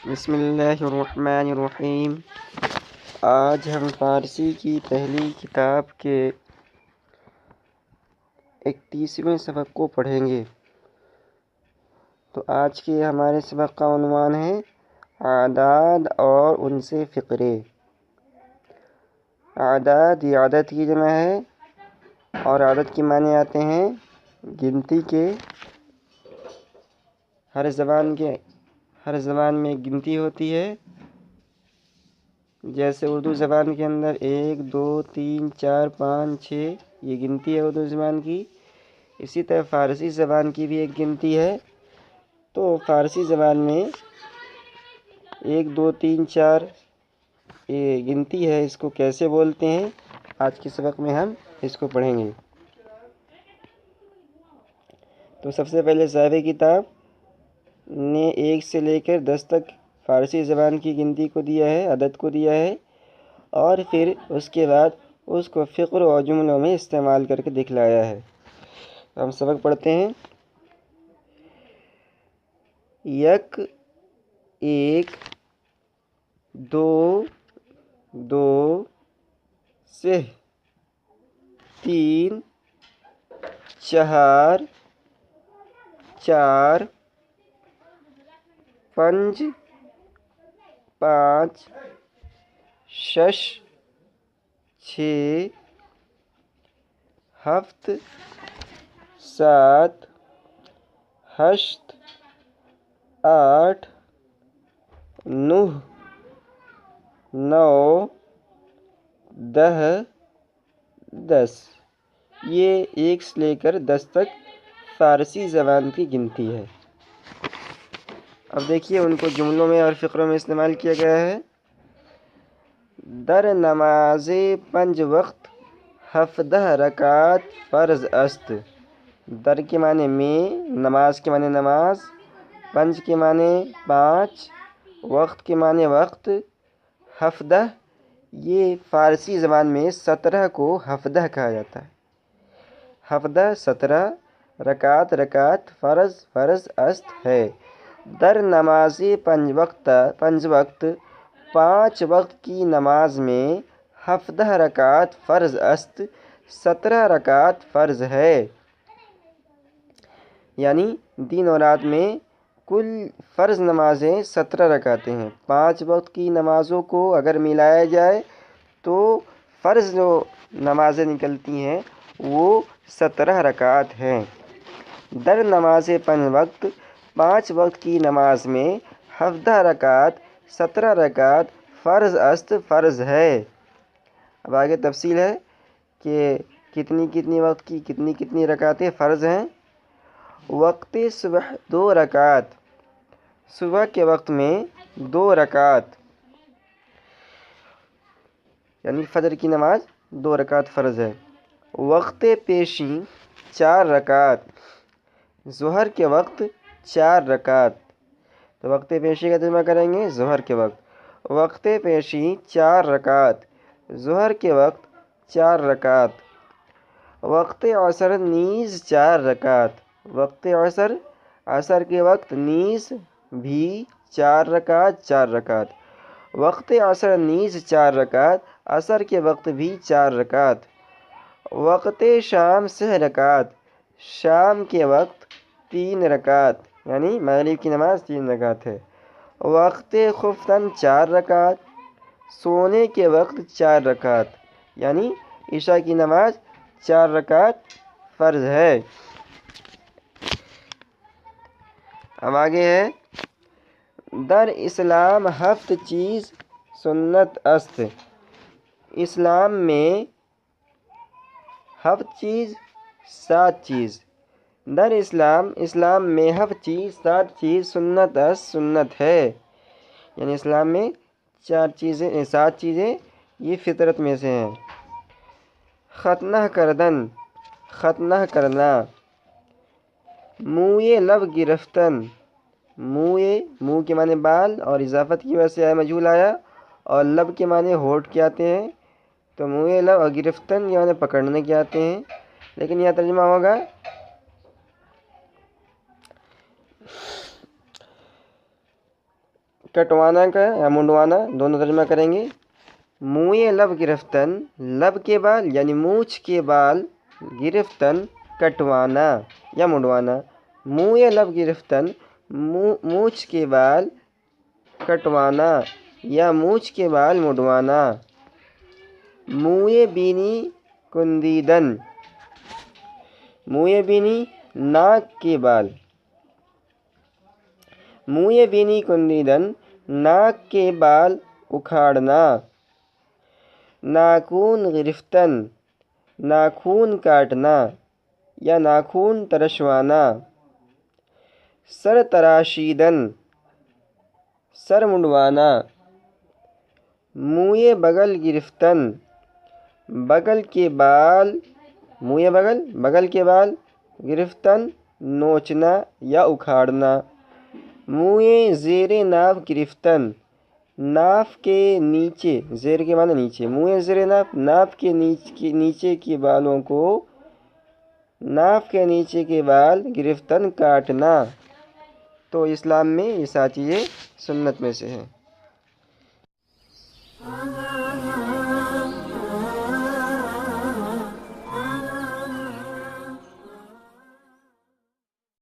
بسم اللہ الرحمن الرحیم۔ آج ہم فارسی کی پہلی کتاب کے 31ویں سبق کو پڑھیں گے۔ تو آج کے ہمارے سبق کا عنوان ہے اعداد اور ان سے فقرے۔ اعداد یہ عدد کی جمع ہے اور عدد کے معنی آتے ہیں گنتی کے۔ ہر زبان میں گنتی ہوتی ہے، جیسے اردو زبان کے اندر 1 2 3 4 5 6 یہ گنتی ہے اردو زبان کی۔ اسی طرح فارسی زبان کی بھی ایک گنتی ہے۔ تو فارسی زبان میں 1 2 3 4 یہ گنتی ہے، اس کو کیسے بولتے ہیں آج کے سبق میں ہم اس کو پڑھیں گے۔ تو سب سے پہلے صاحب کتاب نے 1 سے لے کر 10 تک فارسی زبان کی گنتی کو دیا ہے، عدد کو دیا ہے، اور پھر اس کے بعد اس کو فقر اور جملوں میں استعمال کر کے دکھلایا ہے۔ ہم سبق پڑھتے ہیں۔ 1 1 2 2 سے 3 4 4 5 5 6 6 7 7 8 8 9 9 10 10 یہ 1 سے لے کر 10 تک فارسی زبان کی گنتی ہے۔ اب دیکھیے ان کو جملوں میں اور فقروں میں استعمال کیا گیا ہے۔ در نماز 5 وقت 17 رکعت فرض است۔ در کے معنی میں، نماز کے معنی نماز، 5 کے معنی 5، وقت کے معنی وقت، 17 یہ فارسی زبان میں 17 کو 17 کہا جاتا ہے۔ 17 17 رکعت فرض است ہے۔ در نماز 5 وقت 5 وقت کی نماز میں 17 رکعت فرض است، 17 رکعت فرض ہے۔ یعنی دن اور رات میں کل فرض نمازیں 17 رکعتیں ہیں۔ 5 وقت کی نمازوں کو اگر ملایا جائے تو فرض جو نمازیں نکلتی ہیں وہ 17 رکعت ہیں۔ در نماز 5 وقت کی نماز میں 17 رکعت 17 رکعت فرض است فرض ہے۔ اب آگے تفصیل ہے کہ کتنی وقت کی کتنی رکعتیں فرض ہیں۔ وقت صبح 2 رکعت، صبح کے وقت میں 2 رکعت، یعنی فجر کی نماز 2 رکعت فرض ہے۔ وقت پیشی 4 رکعت، ظہر کے وقت 4 رکعت۔ تو وقت پیشی کا ترجمہ کریں گے ظہر کے وقت۔ وقت پیشی 4 رکعت، ظہر کے وقت 4 رکعت۔ وقت عصر نیز 4 رکعت، وقت عصر کے وقت نیز بھی 4 رکعت۔ وقت عصر نیز 4 رکعت، عصر کے وقت بھی 4 رکعت۔ وقت شام 6 رکعت، شام کے وقت 3 رکعت، یعنی مغرب کی نماز 3 رکعت ہے۔ وقت خفتن 4 رکعت، سونے کے وقت 4 رکعت، یعنی عشاء کی نماز 4 رکعت فرض ہے۔ اب آگے ہے در اسلام 7 چیز سنت است۔ اسلام میں 7 چیز 7 چیز، در اسلام میں 7 چیز سنت است سنت ہے، یعنی اسلام میں 7 چیزیں یہ فطرت میں سے ہیں۔ ختنہ کردن، ختنہ کرنا۔ موئے لب گرفتن، منہ کے معنی بال اور اضافت کی وجہ سے مجہول آیا، اور لب کے معنی ہونٹ کے آتے ہیں، تو موئے لب اور گرفتن یہ معنی پکڑنے کے آتے ہیں، لیکن یہاں ترجمہ ہوگا کٹوانا کا یا منڈوانا دونوں ترجمہ کریں گے۔ منہ لب گرفتن، لب کے بال یعنی مونچھ کے بال، گرفتن کٹوانا یا منڈوانا، منہ لب گرفتن مونچھ کے بال کٹوانا یا مونچھ کے بال منڈوانا۔ منہ بینی کندیدن، منہ بینی ناک کے بال، منہ بینی کندیدن ناک کے بال اکھاڑنا۔ ناخون گرفتن، ناخون کاٹنا یا ناخون ترشوانا۔ سر تراشیدن، سر منڈوانا۔ منہ بغل گرفتن، بغل کے بال، منہ بغل بغل کے بال، گرفتن نوچنا یا اکھاڑنا۔ منہ زیر ناف گرفتن، ناف کے نیچے، زیر کے معنی نیچے، منہ زیر ناف، ناف کے نیچے کے بالوں کو، ناف کے نیچے کے بال گرفتن کاٹنا۔ تو اسلام میں یہ 7 چیزیں سنت میں سے ہیں۔